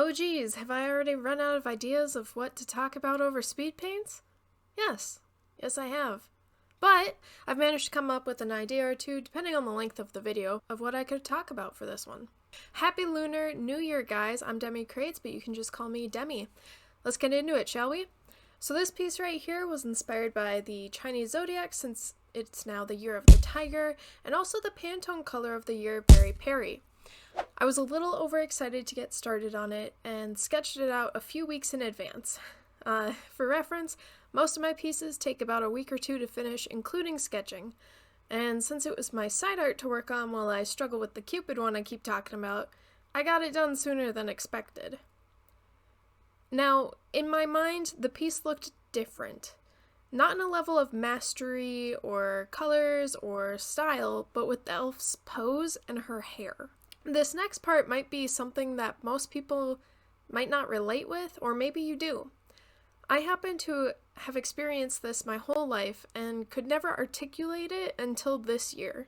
Oh geez, have I already run out of ideas of what to talk about over speed paints? Yes. Yes, I have. But I've managed to come up with an idea or two, depending on the length of the video, of what I could talk about for this one. Happy Lunar New Year, guys. I'm Demi Creates, but you can just call me Demi. Let's get into it, shall we? So this piece right here was inspired by the Chinese zodiac, since it's now the year of the tiger, and also the Pantone color of the year, Berry Perry. I was a little overexcited to get started on it and sketched it out a few weeks in advance. For reference, most of my pieces take about a week or two to finish, including sketching. And since it was my side art to work on while I struggle with the Cupid one I keep talking about, I got it done sooner than expected. Now, in my mind, the piece looked different. Not in a level of mastery or colors or style, but with the elf's pose and her hair. This next part might be something that most people might not relate with, or maybe you do. I happen to have experienced this my whole life and could never articulate it until this year.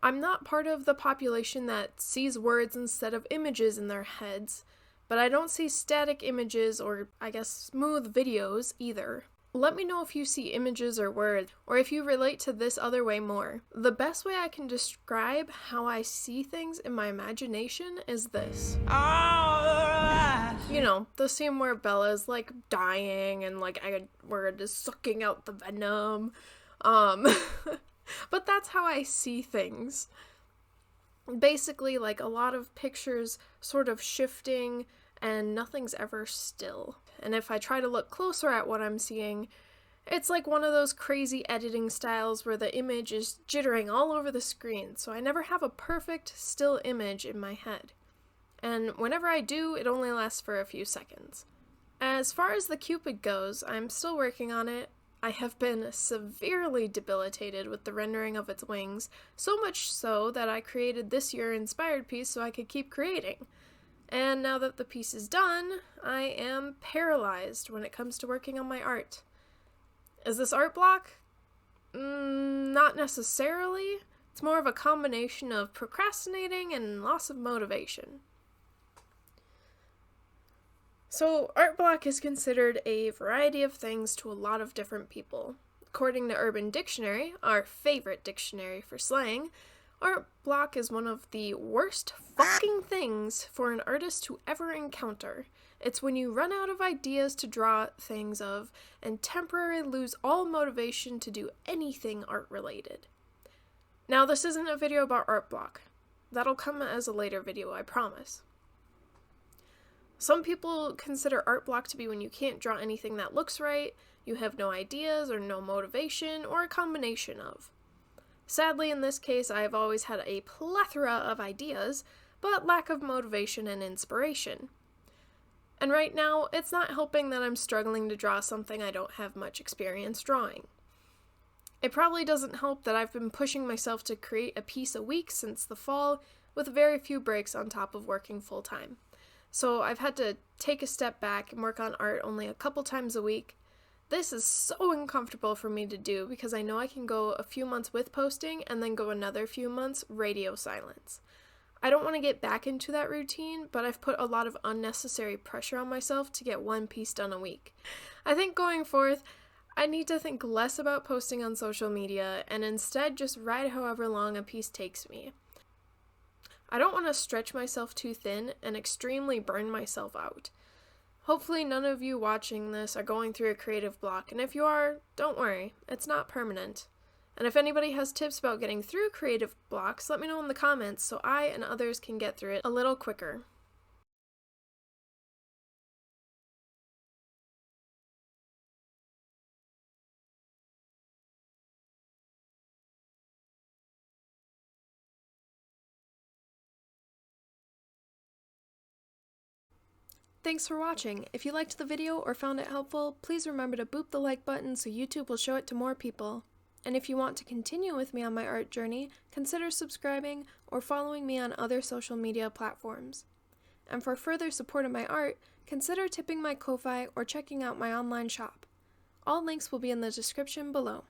I'm not part of the population that sees words instead of images in their heads, but I don't see static images or, I guess, smooth videos either. Let me know if you see images or words, or if you relate to this other way more. The best way I can describe how I see things in my imagination is this. You know, the scene where Bella's like dying and like we're just sucking out the venom. But that's how I see things. Basically, like a lot of pictures sort of shifting and nothing's ever still. And if I try to look closer at what I'm seeing, it's like one of those crazy editing styles where the image is jittering all over the screen, so I never have a perfect still image in my head. And whenever I do, it only lasts for a few seconds. As far as the Cupid goes, I'm still working on it. I have been severely debilitated with the rendering of its wings, so much so that I created this year-inspired piece so I could keep creating. And now that the piece is done, I am paralyzed when it comes to working on my art. Is this art block? Not necessarily. It's more of a combination of procrastinating and loss of motivation. So, art block is considered a variety of things to a lot of different people. According to Urban Dictionary, our favorite dictionary for slang, art block is one of the worst fucking things for an artist to ever encounter. It's when you run out of ideas to draw things of and temporarily lose all motivation to do anything art-related. Now, this isn't a video about art block. That'll come as a later video, I promise. Some people consider art block to be when you can't draw anything that looks right, you have no ideas or no motivation, or a combination of. Sadly, in this case, I have always had a plethora of ideas, but lack of motivation and inspiration. And right now, it's not helping that I'm struggling to draw something I don't have much experience drawing. It probably doesn't help that I've been pushing myself to create a piece a week since the fall, with very few breaks on top of working full-time. So I've had to take a step back and work on art only a couple times a week. This is so uncomfortable for me to do because I know I can go a few months with posting and then go another few months radio silence. I don't want to get back into that routine, but I've put a lot of unnecessary pressure on myself to get one piece done a week. I think going forth, I need to think less about posting on social media and instead just ride however long a piece takes me. I don't want to stretch myself too thin and extremely burn myself out. Hopefully none of you watching this are going through a creative block, and if you are, don't worry, it's not permanent. And if anybody has tips about getting through creative blocks, let me know in the comments so I and others can get through it a little quicker. Thanks for watching. If you liked the video or found it helpful, please remember to boop the like button so YouTube will show it to more people. And if you want to continue with me on my art journey, consider subscribing or following me on other social media platforms. And for further support of my art, consider tipping my Ko-Fi or checking out my online shop. All links will be in the description below.